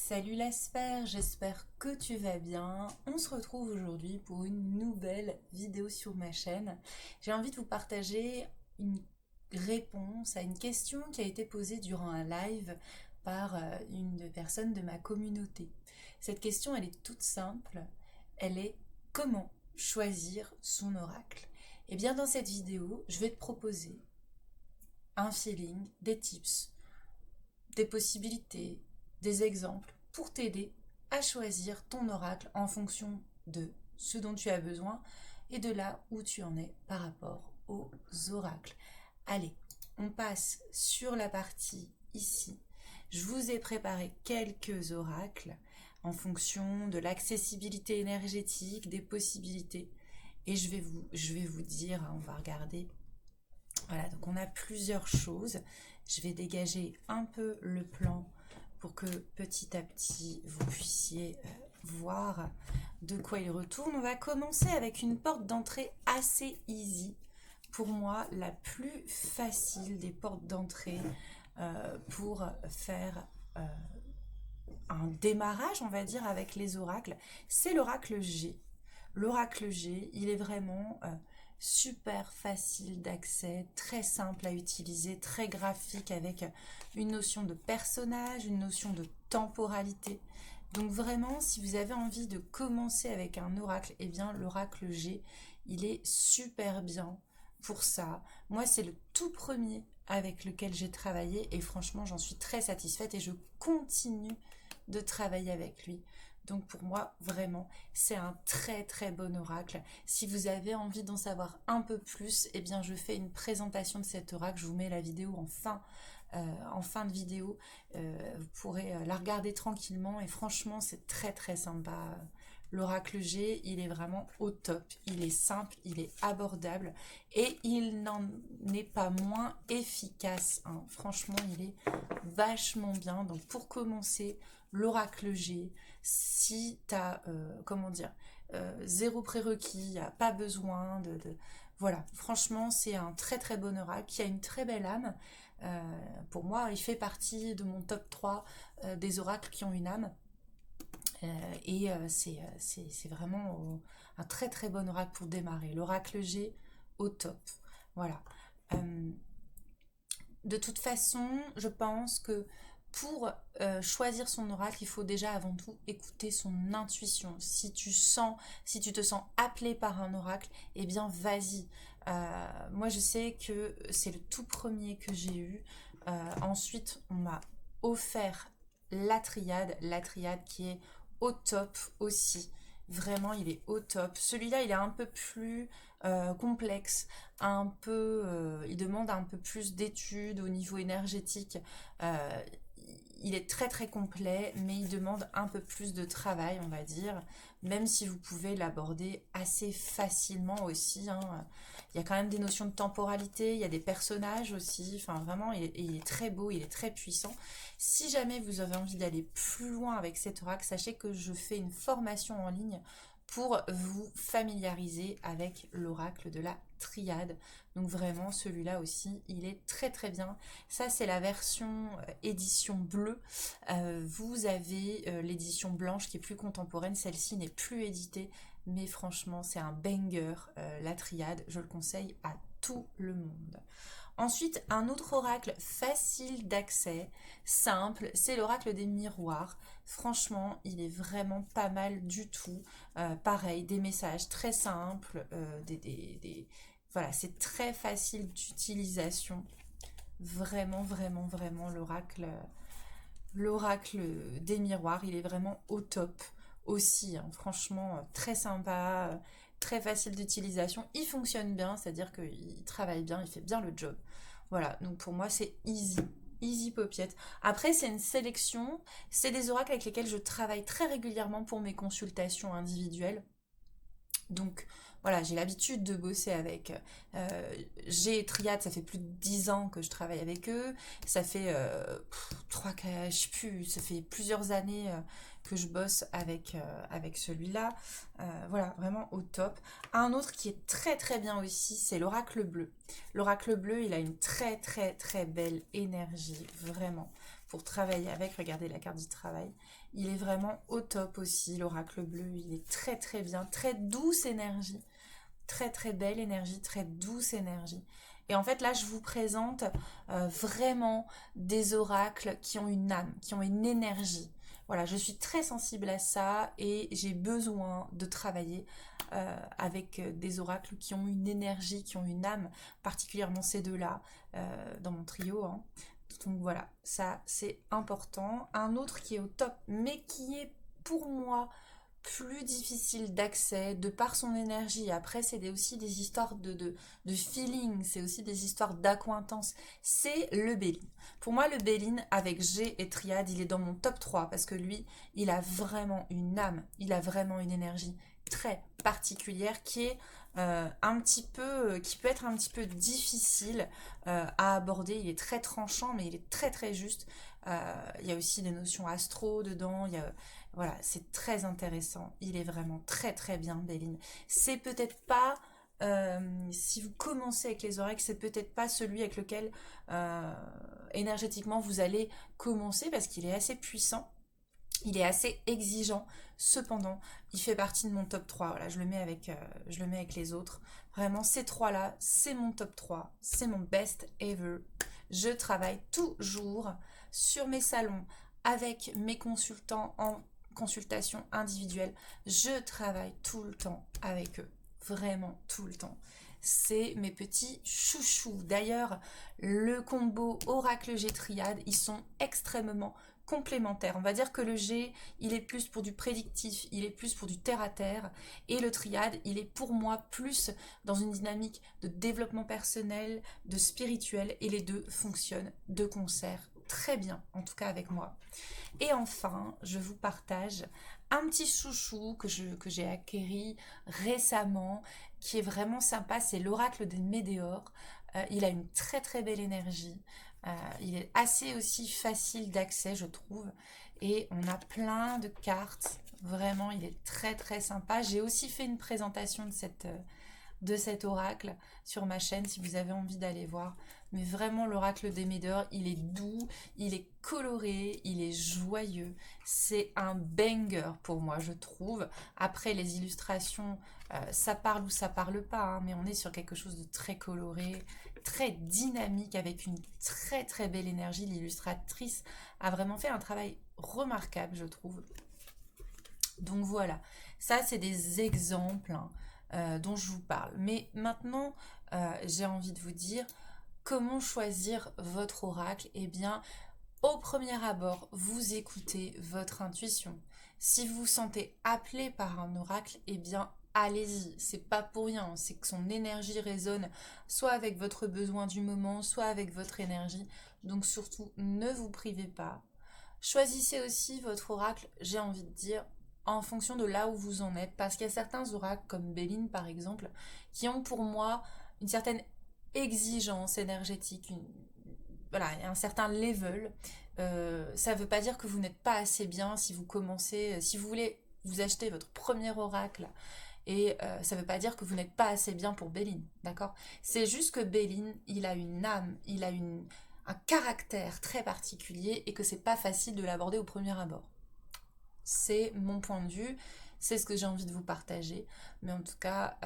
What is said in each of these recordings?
Salut la sphère, j'espère que tu vas bien. On se retrouve aujourd'hui pour une nouvelle vidéo sur ma chaîne. J'ai envie de vous partager une réponse à une question qui a été posée durant un live par une personne de ma communauté. Cette question, elle est toute simple. Elle est: comment choisir son oracle? Et bien dans cette vidéo, je vais te proposer un feeling, des tips, des possibilités, des exemples pour t'aider à choisir ton oracle en fonction de ce dont tu as besoin et de là où tu en es par rapport aux oracles. Allez, on passe sur la partie ici. Je vous ai préparé quelques oracles en fonction de l'accessibilité énergétique, des possibilités. Et je vais vous dire, on va regarder. Voilà, donc on a plusieurs choses. Je vais dégager un peu le plan pour que petit à petit vous puissiez voir de quoi il retourne. On va commencer avec une porte d'entrée assez easy. Pour moi, la plus facile des portes d'entrée pour faire un démarrage, on va dire, avec les oracles, c'est l'oracle G. L'oracle G, il est vraiment super facile d'accès, très simple à utiliser, très graphique avec une notion de personnage, une notion de temporalité. Donc vraiment, si vous avez envie de commencer avec un oracle, eh bien l'oracle G, il est super bien pour ça. Moi, c'est le tout premier avec lequel j'ai travaillé et franchement, j'en suis très satisfaite et je continue de travailler avec lui. Donc pour moi, vraiment, c'est un très très bon oracle. Si vous avez envie d'en savoir un peu plus, eh bien je fais une présentation de cet oracle. Je vous mets la vidéo en fin de vidéo. Vous pourrez la regarder tranquillement et franchement, c'est très très sympa. L'oracle G, il est vraiment au top. Il est simple, il est abordable et il n'en est pas moins efficace, hein. Franchement, il est vachement bien. Donc pour commencer, l'oracle G, si tu as, comment dire, zéro prérequis, il n'y a pas besoin Voilà, franchement, c'est un très très bon oracle qui a une très belle âme. Pour moi, il fait partie de mon top 3 des oracles qui ont une âme. C'est vraiment un très très bon oracle pour démarrer. L'oracle G au top. Voilà. Euh, de toute façon, je pense que pour choisir son oracle, il faut déjà avant tout écouter son intuition. Si tu te sens appelé par un oracle, eh bien vas-y. Moi, je sais que c'est le tout premier que j'ai eu. Ensuite, on m'a offert la triade qui est au top aussi. Vraiment, il est au top. Celui-là, il est un peu plus complexe, il demande un peu plus d'études au niveau énergétique. Euh, il est très très complet, mais il demande un peu plus de travail, on va dire, même si vous pouvez l'aborder assez facilement aussi, hein. Il y a quand même des notions de temporalité, il y a des personnages aussi, enfin vraiment, il est très beau, il est très puissant. Si jamais vous avez envie d'aller plus loin avec cet oracle, sachez que je fais une formation en ligne pour vous familiariser avec l'oracle de la triade. Donc vraiment, celui-là aussi, il est très très bien. Ça, c'est la version édition bleue. Vous avez l'édition blanche qui est plus contemporaine. Celle-ci n'est plus éditée, mais franchement, c'est un banger, la triade. Je le conseille à tout le monde. Ensuite, un autre oracle facile d'accès, simple, c'est l'oracle des miroirs. Franchement, il est vraiment pas mal du tout. Pareil, des messages très simples, voilà, c'est très facile d'utilisation. Vraiment, vraiment, vraiment, l'oracle des miroirs, il est vraiment au top aussi, hein. Franchement, très sympa, très facile d'utilisation. Il fonctionne bien, c'est-à-dire qu'il travaille bien, il fait bien le job. Voilà, donc pour moi, c'est easy. Easy paupiette. Après, c'est une sélection. C'est des oracles avec lesquels je travaille très régulièrement pour mes consultations individuelles. Donc voilà, j'ai l'habitude de bosser avec. J'ai Triade, ça fait plus de 10 ans que je travaille avec eux. Ça fait je sais plus, ça fait plusieurs années que je bosse avec celui-là. Voilà, vraiment au top. Un autre qui est très très bien aussi, c'est l'oracle bleu. L'oracle bleu, il a une très très très belle énergie, vraiment. pour travailler avec. Regardez la carte du travail. Il est vraiment au top aussi, l'oracle bleu. Il est très très bien, très douce énergie. Très très belle énergie, très douce énergie. Et en fait là je vous présente vraiment des oracles qui ont une âme, qui ont une énergie. Voilà, je suis très sensible à ça et j'ai besoin de travailler avec des oracles qui ont une énergie, qui ont une âme, particulièrement ces deux-là dans mon trio, hein. Donc voilà, ça c'est important. Un autre qui est au top, mais qui est pour moi plus difficile d'accès de par son énergie. Après, c'est aussi des histoires de feeling, c'est aussi des histoires d'acquaintance. C'est le Béline. Pour moi, le Béline avec G et Triade, il est dans mon top 3 parce que lui, il a vraiment une âme, il a vraiment une énergie très particulière qui est un petit peu, qui peut être un petit peu difficile à aborder. Il est très tranchant, mais il est très très juste. Il y a aussi des notions astro dedans. Il y a, voilà, c'est très intéressant. Il est vraiment très très bien, Béline. C'est peut-être pas, si vous commencez avec les oracles, c'est peut-être pas celui avec lequel énergétiquement vous allez commencer parce qu'il est assez puissant. Il est assez exigeant, cependant, il fait partie de mon top 3. Voilà, je le mets avec les autres. Vraiment, ces trois-là, c'est mon top 3. C'est mon best ever. Je travaille toujours sur mes salons avec mes consultants en consultation individuelle. Je travaille tout le temps avec eux. Vraiment tout le temps. C'est mes petits chouchous. D'ailleurs, le combo Oracle G Triade, ils sont extrêmement complémentaires. On va dire que le G, il est plus pour du prédictif, il est plus pour du terre-à-terre, et le triade, il est pour moi plus dans une dynamique de développement personnel, de spirituel, et les deux fonctionnent de concert très bien, en tout cas avec moi. Et enfin, je vous partage un petit chouchou que j'ai acquéri récemment, qui est vraiment sympa, c'est l'oracle des Médéors. Il a une très très belle énergie. Il est assez aussi facile d'accès, je trouve. Et on a plein de cartes. Vraiment, il est très très sympa. J'ai aussi fait une présentation de cet oracle sur ma chaîne si vous avez envie d'aller voir. Mais vraiment, l'oracle des Médéors, il est doux, il est coloré, il est joyeux. C'est un banger pour moi, je trouve. Après, les illustrations, ça parle ou ça parle pas, hein, mais on est sur quelque chose de très coloré, très dynamique, avec une très très belle énergie. L'illustratrice a vraiment fait un travail remarquable, je trouve. Donc voilà, ça c'est des exemples, hein, dont je vous parle. Mais maintenant, j'ai envie de vous dire comment choisir votre oracle. Eh bien, au premier abord, vous écoutez votre intuition. Si vous vous sentez appelé par un oracle, eh bien, allez-y. C'est pas pour rien, c'est que son énergie résonne soit avec votre besoin du moment, soit avec votre énergie. Donc surtout, ne vous privez pas. Choisissez aussi votre oracle, j'ai envie de dire, en fonction de là où vous en êtes. Parce qu'il y a certains oracles, comme Béline par exemple, qui ont pour moi une certaine exigence énergétique, voilà, un certain level. Ça ne veut pas dire que vous n'êtes pas assez bien si vous commencez, si vous voulez vous acheter votre premier oracle. Et ça ne veut pas dire que vous n'êtes pas assez bien pour Béline, d'accord? C'est juste que Béline, il a une âme, il a un caractère très particulier et que c'est pas facile de l'aborder au premier abord. C'est mon point de vue, c'est ce que j'ai envie de vous partager. Mais en tout cas,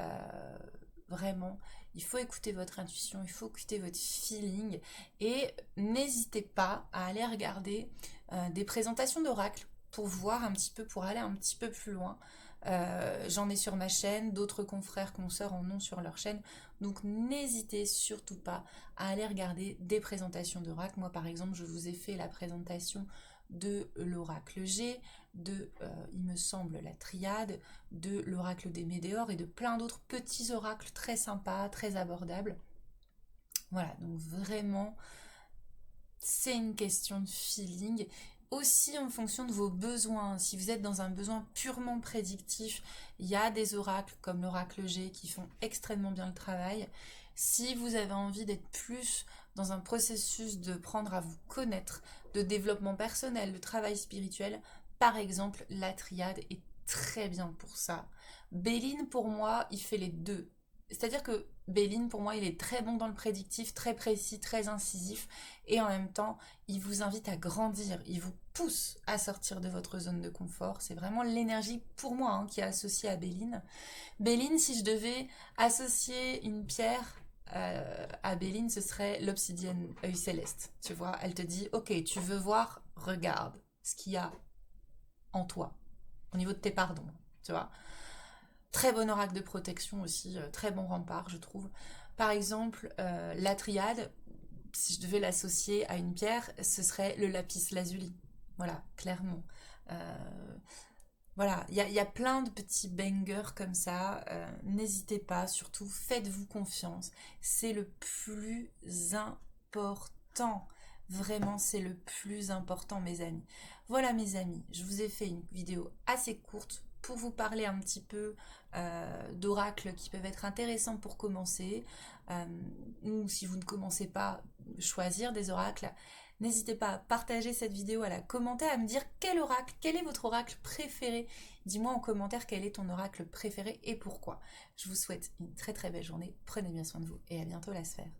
vraiment, il faut écouter votre intuition, il faut écouter votre feeling. Et n'hésitez pas à aller regarder des présentations d'oracles pour voir un petit peu, pour aller un petit peu plus loin. J'en ai sur ma chaîne, d'autres confrères, consoeurs en ont sur leur chaîne. Donc n'hésitez surtout pas à aller regarder des présentations d'oracle. Moi par exemple, je vous ai fait la présentation de l'oracle G, il me semble, la triade, de l'oracle des Médéors et de plein d'autres petits oracles très sympas, très abordables. Voilà, donc vraiment, c'est une question de feeling. Aussi en fonction de vos besoins. Si vous êtes dans un besoin purement prédictif, il y a des oracles comme l'oracle G qui font extrêmement bien le travail. Si vous avez envie d'être plus dans un processus de prendre à vous connaître, de développement personnel, de travail spirituel, par exemple, la triade est très bien pour ça. Béline, pour moi, il fait les deux. c'est-à-dire que Béline, pour moi, il est très bon dans le prédictif, très précis, très incisif, et en même temps, il vous invite à grandir, il vous pousse à sortir de votre zone de confort. C'est vraiment l'énergie, pour moi, hein, qui est associée à Béline. Béline, si je devais associer une pierre à Béline, ce serait l'obsidienne œil céleste. Tu vois, elle te dit, ok, tu veux voir, regarde ce qu'il y a en toi, au niveau de tes pardons, tu vois. Très bon oracle de protection aussi, très bon rempart, je trouve. Par exemple, la triade, si je devais l'associer à une pierre, ce serait le lapis lazuli. Voilà, clairement. Euh, voilà, y a plein de petits bangers comme ça. N'hésitez pas, surtout faites-vous confiance. C'est le plus important. Vraiment, c'est le plus important, mes amis. Voilà, mes amis, je vous ai fait une vidéo assez courte pour vous parler un petit peu d'oracles qui peuvent être intéressants pour commencer. Euh, ou si vous ne commencez pas, choisir des oracles. N'hésitez pas à partager cette vidéo, à la commenter, à me dire quel oracle, quel est votre oracle préféré. Dis-moi en commentaire quel est ton oracle préféré et pourquoi. Je vous souhaite une très très belle journée, prenez bien soin de vous et à bientôt la sphère.